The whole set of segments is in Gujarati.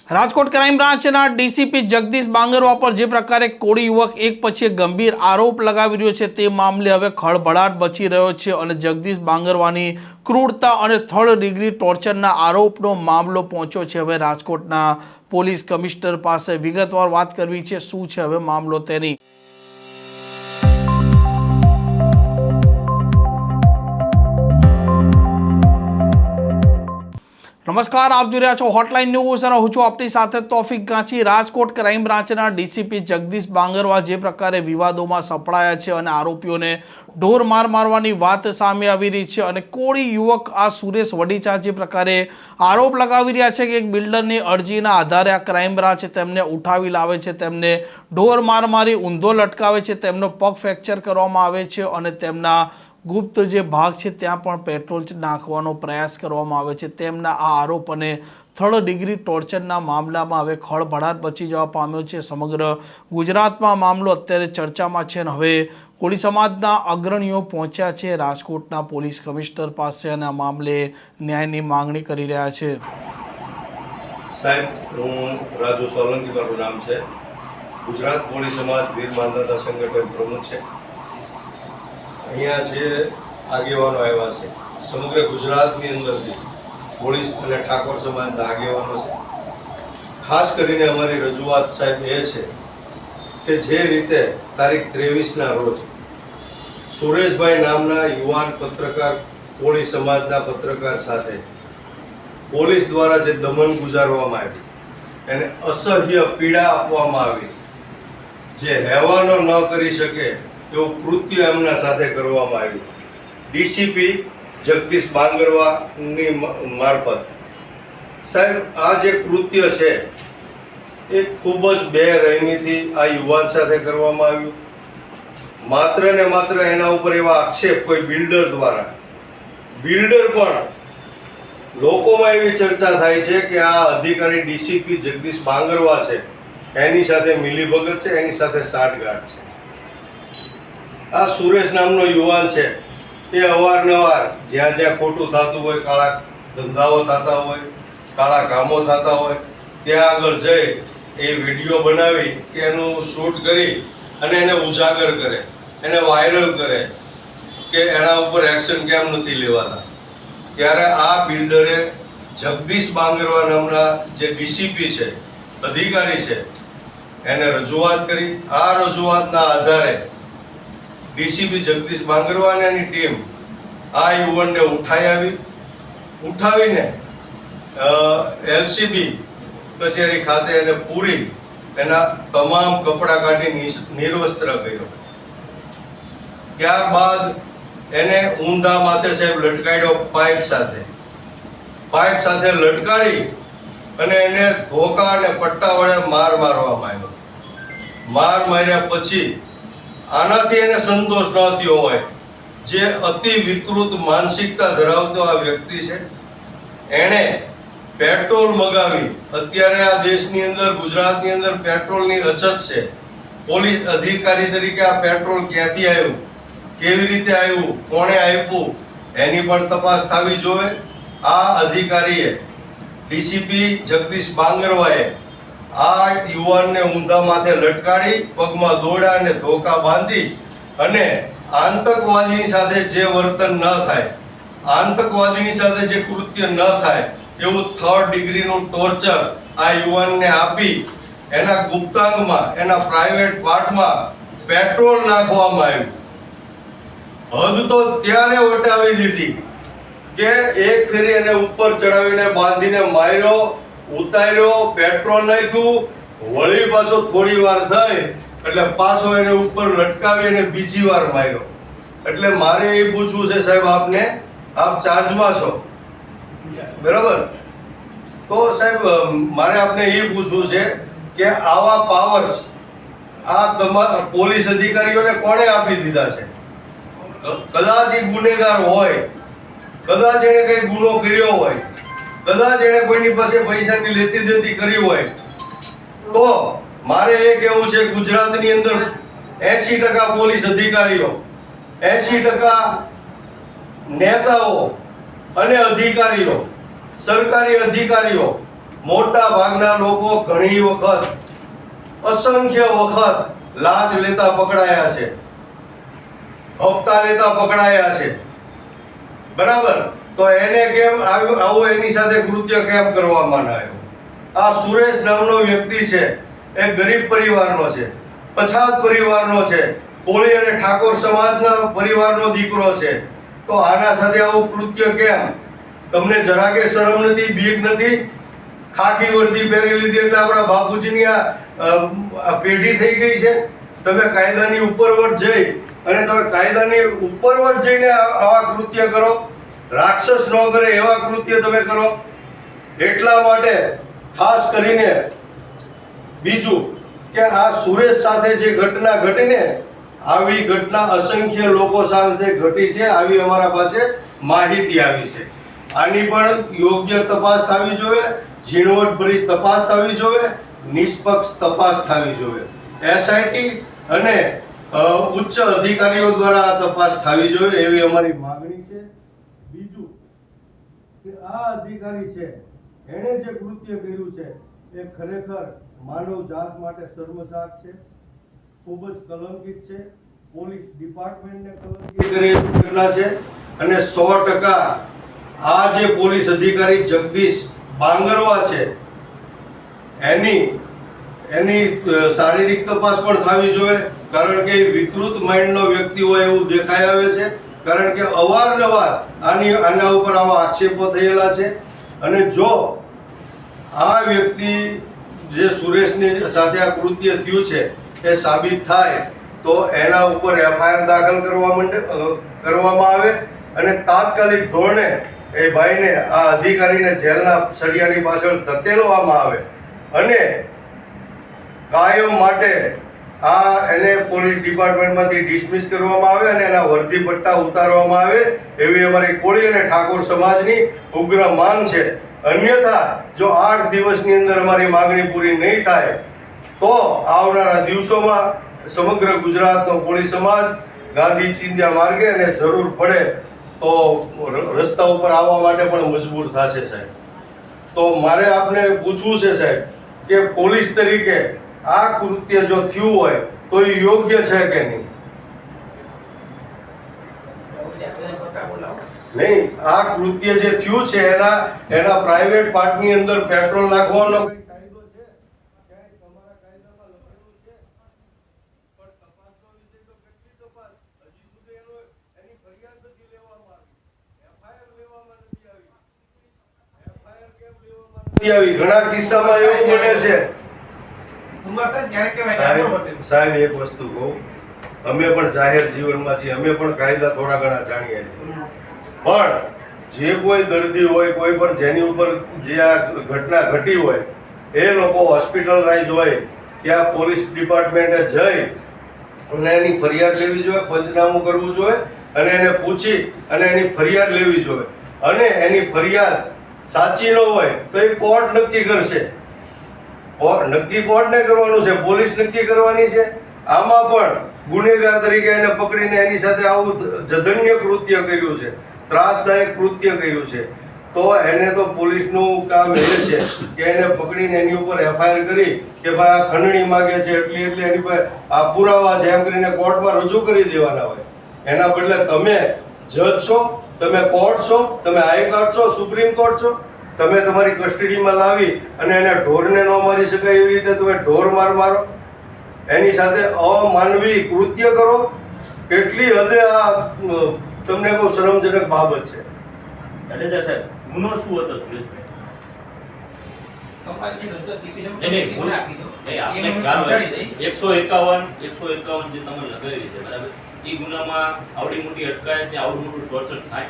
રાજકોટ ક્રાઇમ બ્રાન્ચના ડીસીપી જગદીશ બાંગરવા પર જે પ્રકારે કોળી યુવક એક પછી એક ગંભીર આરોપ લગાવી રહ્યો છે તે મામલે હવે ખળભળાટ મચી રહ્યો છે અને જગદીશ બાંગરવાની ક્રૂરતા અને થર્ડ ડિગ્રી ટોર્ચરના આરોપનો મામલો પહોંચ્યો છે હવે રાજકોટના પોલીસ કમિશનર પાસે વિગતવાર વાત કરવી છે શું છે હવે મામલો તેની। નમસ્કાર, આપ જોઈ રહ્યા છો હોટલાઇન ન્યૂઝ અને હું છું આપની સાથે તોફિક ગાંચી। રાજકોટ ક્રાઇમ બ્રાન્ચના ડીસીપી જગદીશ બાંગરવા જે પ્રકારે વિવાદોમાં સપડાયા છે અને આરોપીઓને ઢોર મારવાની વાત સામે આવી રહી છે અને કોળી યુવક આ સુરેશ વડીચા જે પ્રકારે આરોપ લગાવી રહ્યા છે કે એક બિલ્ડરની અરજીના આધારે આ ક્રાઇમ બ્રાન્ચ તેમને ઉઠાવી લાવે છે, તેમને ઢોર મારી ઊંધો લટકાવે છે, તેમનો પગ ફ્રેક્ચર કરવામાં આવે છે અને તેમના ગુપ્ત જે ભાગ છે ત્યાં પણ પેટ્રોલ નાખવાનો પ્રયાસ કરવામાં આવે છે। તેમના આ આરોપ અને થર્ડ ડિગ્રી ટોર્ચરના મામલામાં હવે ખળભળાટ મચી જવા પામ્યો છે। સમગ્ર ગુજરાતમાં મામલો અત્યારે ચર્ચામાં છે અને હવે કોળી સમાજના અગ્રણીઓ પહોંચ્યા છે રાજકોટના પોલીસ કમિશનર પાસે અને આ મામલે ન્યાયની માંગણી કરી રહ્યા છે। સાહેબ, હું રાજુ સોલંકી મારું નામ છે। ગુજરાત કોળી સમાજ વીર માનદાતા સંગઠન પ્રમુખ છે। અહીંયા જે આગેવાનો આવ્યા છે સમગ્ર ગુજરાતની અંદરથી કોળી અને ઠાકોર સમાજના આગેવાનો છે। ખાસ કરીને અમારી રજૂઆત સાહેબ એ છે કે જે રીતે તારીખ 23ના રોજ સુરેશભાઈ નામના યુવાન પત્રકાર કોળી સમાજના પત્રકાર સાથે પોલીસ દ્વારા જે દમન ગુજારવામાં આવ્યું, એને અસહ્ય પીડા આપવામાં આવી, જે હેવાનો ન કરી શકે એવું કૃત્ય એમના સાથે કરવામાં આવ્યું। ડીસીપી જગદીશ બાંગરવાની મારફત સાહેબ આ જે કૃત્ય છે એ ખૂબ જ બેરહેમીથી આ યુવાન સાથે કરવામાં આવ્યું। માત્ર ને માત્ર એના ઉપર એવા આક્ષેપ કોઈ બિલ્ડર દ્વારા, બિલ્ડર પણ લોકોમાં એવી ચર્ચા થાય છે કે આ અધિકારી ડીસીપી જગદીશ બાંગરવા છે, એની સાથે મિલીભગત છે, એની સાથે સાંઠગાંઠ છે। આ સુરેશ નામનો યુવાન છે એ અવારનવાર જ્યાં જ્યાં ખોટું થતું હોય, કાળા ધંધાઓ થતા હોય, કાળા કામો થતા હોય, ત્યાં આગળ જઈ એ વિડીયો બનાવી કે એનું શૂટ કરી અને એને ઉજાગર કરે, એને વાયરલ કરે કે એના ઉપર એક્શન કેમ નથી લેવાતા। ત્યારે આ બિલ્ડરે જગદીશ બાંગરવા નામના જે ડીસીપી છે, અધિકારી છે, એને રજૂઆત કરી। આ રજૂઆતના આધારે ડીસીપી જગદીશ બાંગરવા અને એની ટીમ આ યુવાનને ઉઠાવીને એલસીબી કચેરી ખાતે એને પૂરી એના તમામ કપડાં કાઢી નિર્વસ્ત્ર કર્યો। ત્યારબાદ એને ઊંધા માથે સાહેબ લટકાડ્યો પાઇપ સાથે લટકાડી અને એને ધોકા અને પટ્ટા વડે મારવામાં આવ્યો। માર્યા પછી આનાથી એને સંતોષ ન થયો હોય, જે અતિ વિકૃત માનસિકતા ધરાવતો આ વ્યક્તિ છે, એણે પેટ્રોલ મગાવી। અત્યારે આ દેશની અંદર, ગુજરાતની અંદર પેટ્રોલની અછત છે। પોલીસ અધિકારી તરીકે આ પેટ્રોલ ક્યાંથી આવ્યું, કેવી રીતે આવ્યું, કોણે આપ્યું, એની પણ તપાસ થવી જોઈએ। આ અધિકારીએ ડીસીપી જગદીશ બાંગરવાએ આ યુવાનને ઊંધા માથે લટકાડી, પગમાં દોરડા અને ધોકા બાંધી અને આતંકવાદીની સાથે જે વર્તન ન થાય, આતંકવાદીની સાથે જે કૃત્ય ન થાય એવું થર્ડ ડિગ્રીનું ટોર્ચર આ યુવાનને આપી એના ગુપ્તાંગમાં, એના પ્રાઇવેટ પાર્ટમાં પેટ્રોલ નાખવામાં આવ્યું। હદ તો ત્યારે વટાવી દીધી કે એક ફેરી એને ઉપર ચડાવીને બાંધીને માર્યો, ઉતાર્યો, પેટ્રોલ નાખ્યું, વળી પાછો થોડી વાર થઈ એટલે પાછો એને ઉપર લટકાવી અને બીજી વાર માર્યો। એટલે મારે એ પૂછવું છે સાહેબ આપને, આપ ચાર્જમાં છો બરાબર, તો સાહેબ મારે આપને એ પૂછવું છે કે આવા પાવર્સ આ તમારા પોલીસ અધિકારીઓને કોણે આપી દીધા છે? કદાચ એ ગુનેગાર હોય, કદાચ એને કઈ ગુનો કર્યો હોય, કદાચ એને કોઈની પાસે પૈસાની લેતી દેતી કરી હોય, તો મારે એ કહેવું છે ગુજરાતની અંદર 80% પોલીસ અધિકારીઓ, 80% નેતાઓ અને અધિકારીઓ, સરકારી અધિકારીઓ મોટા ભાગના લોકો ઘણી વખત, અસંખ્ય વખત લાંચ લેતા પકડાયા છે, હપ્તા લેતા પકડાયા છે, બરાબર? તો એને કેમ આવું એની સાથે કૃત્ય કેમ કરવામાં ના આવ્યું? આ સુરેશ નામનો વ્યક્તિ છે, એ ગરીબ પરિવારનો છે, પછાત પરિવારનો છે, કોળી અને ઠાકોર સમાજના પરિવારનો દીકરો છે. તો આના સાથે આવું કૃત્ય કેમ? તમને જરા કે શરમ નથી, બીક નથી? ખાકી વર્દી પહેરી લીધી એટલે આપણા બાપુજીની આ પેઢી થઈ ગઈ છે. તમે કાયદાની ઉપરવટ જઈ અને તમે કાયદાની ઉપરવટ જઈને આવા કૃત્ય કરો. રાક્ષસ ન કરે એવા કૃત્ય તમે કરો. એટલા માટે ખાસ કરીને બીજું કે આ સુરેશ સાથે જે ઘટના ઘટીને, આવી ઘટના અસંખ્ય લોકો સાથે ઘટી છે, આવી અમારા પાસે માહિતી આવી છે. આની પણ યોગ્ય તપાસ થવી જોઈએ, ઝીણવટભરી તપાસ થવી જોઈએ, નિષ્પક્ષ તપાસ થવી જોઈએ. એસઆઈટી અને ઉચ્ચ અધિકારીઓ દ્વારા આ તપાસ થવી જોઈએ એવી અમારી માંગણી છે. બીજું કે આ અધિકારી છે, એણે જે કૃત્ય કર્યું છે એ ખરેખર માનવ જાત માટે શર્મસાર છે, ખૂબ જ કલંકિત છે. પોલીસ ડિપાર્ટમેન્ટને કલંકિત કરે એવી ઘટના છે. અને 100% આ જે પોલીસ અધિકારી જગદીશ બાંગરવા છે, એની શારીરિક તપાસ પણ થવી જોઈએ, કારણ કે વિકૃત માઇન્ડનો વ્યક્તિ હોય એવું દેખાઈ આવે છે. કારણ કે અવારનવાર આના ઉપર આવા આક્ષેપો થયેલા છે. અને જો આ વ્યક્તિ જે સુરેશની સાથે આ કૃત્ય થયું છે એ સાબિત થાય તો એના ઉપર એફઆઈઆર દાખલ કરવામાં આવે અને તાત્કાલિક ધોરણે એ ભાઈને, આ અધિકારીને જેલના સળિયાની પાછળ ધકેલવામાં આવે અને કાયમ માટે એને પોલીસ ડિપાર્ટમેન્ટમાંથી ડિસમિસ કરવામાં આવે અને એના વર્દી પટ્ટા ઉતારવામાં આવે એવી અમારી કોળી અને ઠાકોર સમાજની ઉગ્ર માંગ છે. અન્યથા જો 8 દિવસની અંદર અમારી માંગણી પૂરી નહીં થાય તો આવનારા દિવસોમાં સમગ્ર ગુજરાતનો કોળી સમાજ ગાંધી ચિંધ્યા માર્ગે અને જરૂર પડે તો રસ્તા ઉપર આવવા માટે પણ મજબૂર થશે સાહેબ. તો મારે આપને પૂછવું છે સાહેબ કે પોલીસ તરીકે આ કૃત્ય જો થયું હોય તો એ યોગ્ય છે કે નહીં? નહીં, આ કૃત્ય જે થયું છે એના પ્રાઇવેટ પાર્ટની અંદર પેટ્રોલ નાખવાનો કઈ કાયદો છે? ક્યાંય તમારા કાયદામાં લખેલું છે? પણ તપાસનો વિષય તો કેટલી તપાસ, હજી સુધી એની ફરિયાદ નથી લેવામાં આવી, એફઆઈઆર લેવામાં નથી આવી. એફઆઈઆર કેમ લેવામાં નથી આવી? ઘણા કિસ્સામાં એવું બને છે સાહેબ. એક વસ્તુ કહું, અમે પણ જાહેર જીવનમાં છીએ, અમે પણ કાયદા થોડા ઘણા જાણીએ છીએ. પણ જે કોઈ દર્દી હોય, કોઈ પણ જેની ઉપર જે આ ઘટના ઘટી હોય, એ લોકો હોસ્પિટલાઇઝ હોય, ત્યાં પોલીસ ડિપાર્ટમેન્ટે જઈ અને એની ફરિયાદ લેવી જોઈએ, પંચનામું કરવું જોઈએ અને એને પૂછી અને એની ફરિયાદ લેવી જોઈએ. અને એની ફરિયાદ સાચી ન હોય તો એ કોર્ટ નક્કી કરશે. નક્કી કોર્ટને કરવાનું છે, પોલીસ નક્કી કરવાની છે. આમાં પણ ગુનેગાર તરીકે એને પકડીને એની સાથે આવું જધન્ય કૃત્ય કર્યું છે, ત્રાસદાયક કૃત્ય કર્યું છે, તો એને તો પોલીસનું કામ એ છે કે એને પકડીને એની ઉપર એફઆઈઆર કરી કે ભાઈ આ ખંડણી માગે છે એટલી એની પાસે આ પુરાવા છે એમ કરીને કોર્ટમાં રજૂ કરી દેવાના હોય. એના બદલે તમે જજ છો, તમે કોર્ટ છો, તમે હાઈકોર્ટ છો, સુપ્રીમ કોર્ટ છો, તમે તમારી કસ્ટડીમાં લાવી અને એને ઢોરને ન મારી શકાય એવી રીતે તમે ઢોર મારો, એની સાથે અમાનવી કૃત્ય કરો. કેટલી હદે આ તમને કોઈ શરમજનક બાબત છે. જાડેજા સાહેબ, ગુનો શું હતો સુરેશભાઈ? નહીં, આપને ખ્યાલ હોય 151 જે તમે લગાવી છે, બરાબર? એ ગુનામાં આવડી મોટી અટકાયત ને આવડું મોટું ટોર્ચર થાય?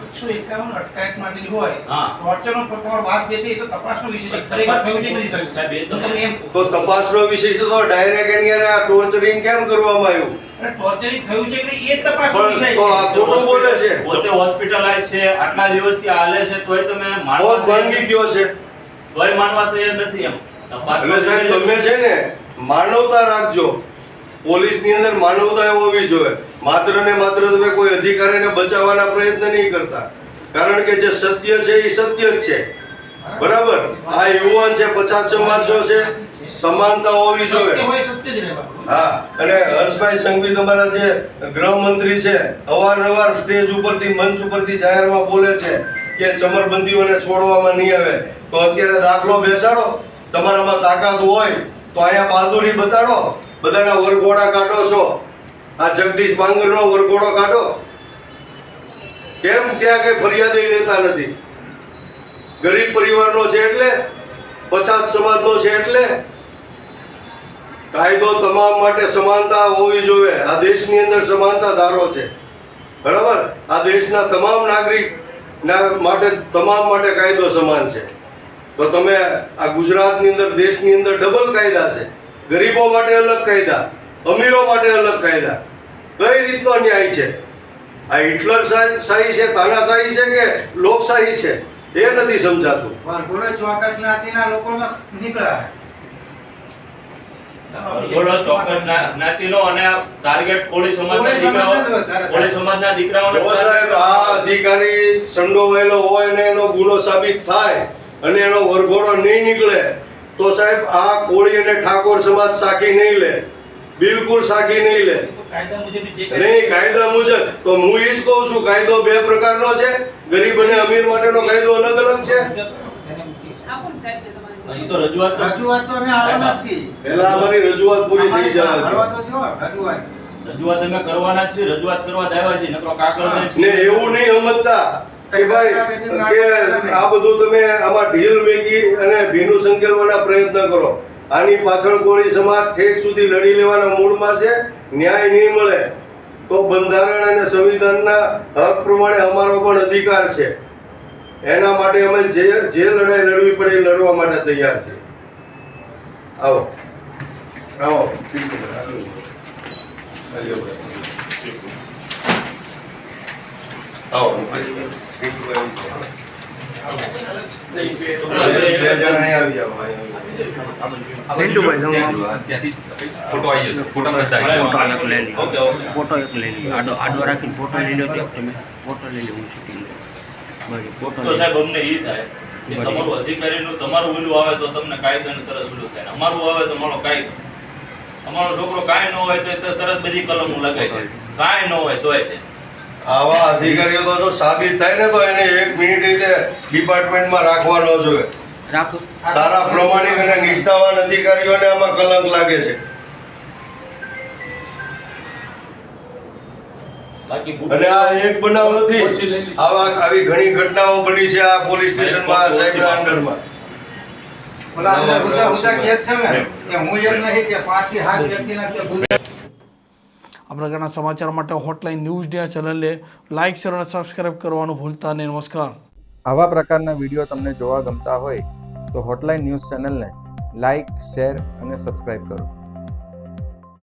151 અટકાયત માટેની હોય, હા, ટોર્ચરનો પ્રકાર વાત જે છે એ તો તપાસનો વિષય છે. ખરેખર થયું કે નથી થયું સાહેબ, એ તો તમે એમ તો તપાસનો વિષય છે, તો ડાયરેક્ટ એની આ ટોર્ચરિંગ કેમ કરવામાં આવ્યું? ટોર્ચરિંગ થયું છે કે એ જ તપાસનો વિષય તો છે. આ ખોટું બોલે છે. પોતે હોસ્પિટલાઇઝ છે, આટલા દિવસથી હાલે છે, તોય તમે કોણ માનવા ભાંગી ગયો છે? તોય માનવા તૈયાર નથી એમ. એટલે સાહેબ તમે છે ને માનવતા રાખજો. પોલીસની અંદર માનવતા હોવી જોઈએ. માત્ર ને માત્ર તમે કોઈ અધિકારીને બચાવવાના પ્રયત્ન નહીં કરતા, કારણ કે જે સત્ય છે એ સત્ય જ છે. બરાબર, આ યુવાન છે, પછાત સમાજનો છે, સમાનતા હોવી સત્ય જોઈએ. હોય સત્ય જ રહેવાનું. હા, અને હર્ષભાઈ સંઘવી તમારા જે ગૃહમંત્રી છે, અવારનવાર સ્ટેજ ઉપરથી, મંચ ઉપરથી જાહેરમાં બોલે છે કે ચમરબંધીઓને છોડવામાં નહીં આવે. તો અત્યારે દાખલો બેસાડો, તમારામાં તાકાત હોય તો અહીંયા બહાદુરી બતાડો. બધાના વરઘોડા કાઢો છો, આ જગદીશ બાંગરનો વરઘોડો કાઢો. કેમ ત્યાં કઈ ફરિયાદ લેતા નથી? ગરીબ પરિવારનો છે એટલે, પછાત સમાજનો છે એટલે. કાયદો તમામ માટે સમાનતા હોવી જોઈએ. આ દેશની અંદર સમાનતા ધારો છે, બરાબર. આ દેશના તમામ નાગરિક તમામ માટે કાયદો સમાન છે. તો તમે આ ગુજરાતની અંદર, દેશની અંદર ડબલ કાયદા છે. ગરીબો માટે અલગ કાયદા, અમીરો માટે અલગ કાયદા. કઈ રીતનો ન્યાય છે? આ હિટલર શાહી છે, તાનાશાહી છે કે લોકશાહી છે, એ નથી સમજાતું. વરઘોડો ચોક્કસ જ્ઞાતિના લોકોનો નીકળ્યા. વરઘોડો ચોક્કસ જ્ઞાતિનો અને ટાર્ગેટ કોળી સમાજના દીકરાઓ, કોળી સમાજના દીકરાઓને જો સાહેબ આ અધિકારી સંડોવાયેલો હોય ને એનો ગુનો સાબિત થાય અને એનો વરઘોડો નહીં નીકળે તો સાહેબ આ કોળી અને ઠાકોર સમાજ સાખી નહીં લે, બિલકુલ સાખી નહીં લે. તો કાયદા મુજબની જે નહીં, કાયદા મુજબ તો હું એ જ કહું છું, કાયદો બે પ્રકારનો છે. ગરીબ અને અમીર માટેનો કાયદો અલગ અલગ છે. અહીં તો રજૂઆત તો રજૂઆત તો અમે આવવાના જ છીએ. પહેલા અમારી રજૂઆત પૂરી થઈ જાય. મળવા તો જો રજૂઆત. રજૂઆત અમે કરવાના જ છીએ, રજૂઆત કરવા જ આવ્યા છીએ, નકરો કાગળ ને એવું નહીં સમજતા કે ભાઈ કે આ બધું તમે આમાં ઢીલ મેકી અને ભીનું સંકેલવાના પ્રયત્ન કરો. આની પાછળ કોળી સમાજ ઠેક સુધી લડી લેવાના મૂડમાં છે. ન્યાય નહીં મળે તો બંધારણ અને સંવિધાનના હક પ્રમાણે અમારો પણ અધિકાર છે. એના માટે અમે જે લડાઈ લડવી પડે એ લડવા માટે તૈયાર છે. આવો આવો આવો. બે જણા અહીં આવી જાઓ. ફોટો આવી જશે, ફોટો ઓકે એક લઈ લો, આડો રાખીને ફોટો લઈ લો. તમે ફોટો લઈ લો, હું શૂટિંગ ફોટો તો સાહેબ અમને એ થાય કે તમારું અધિકારીનું તમારું ઓલું આવે તો તમને કાયદાનું તરત ઓલું થાય, અમારું આવે તો મારો કાયદો. અમારો છોકરો કાંઈ ન હોય તો તરત બધી કલમો લગાવી દે, કાંઈ ન હોય તોય તે. આવા અધિકારીઓ તો જો સાબિત થાય ને તો એને 1 મિનિટ ડિપાર્ટમેન્ટમાં રાખવા ન જોઈએ. રાખો. સારા પ્રમાણિક અને નિષ્ઠાવાન અધિકારીઓને આમાં કલંક લાગે છે. બાકી અને આ એક બનાવ નથી, આવી ઘણી ઘટનાઓ બની છે આ પોલીસ સ્ટેશનમાં, આ સાહેબના અંડરમાં. ઓલા અંદર ઊંચા કહે છે ને કે હું એમ નહીં કે 5 થી 7 વ્યક્તિના કે આ પ્રકારના સમાચાર માટે હોટલાઇન ન્યૂઝ ડે ચેનલને લાઇક, શેર અને સબસ્ક્રાઇબ કરવાનું ભૂલતા નહીં. નમસ્કાર. આવા પ્રકારના વિડીયો તમને જોવા ગમતા હોય તો હોટલાઇન ન્યૂઝ ચેનલને લાઇક, શેર અને સબસ્ક્રાઇબ કરો.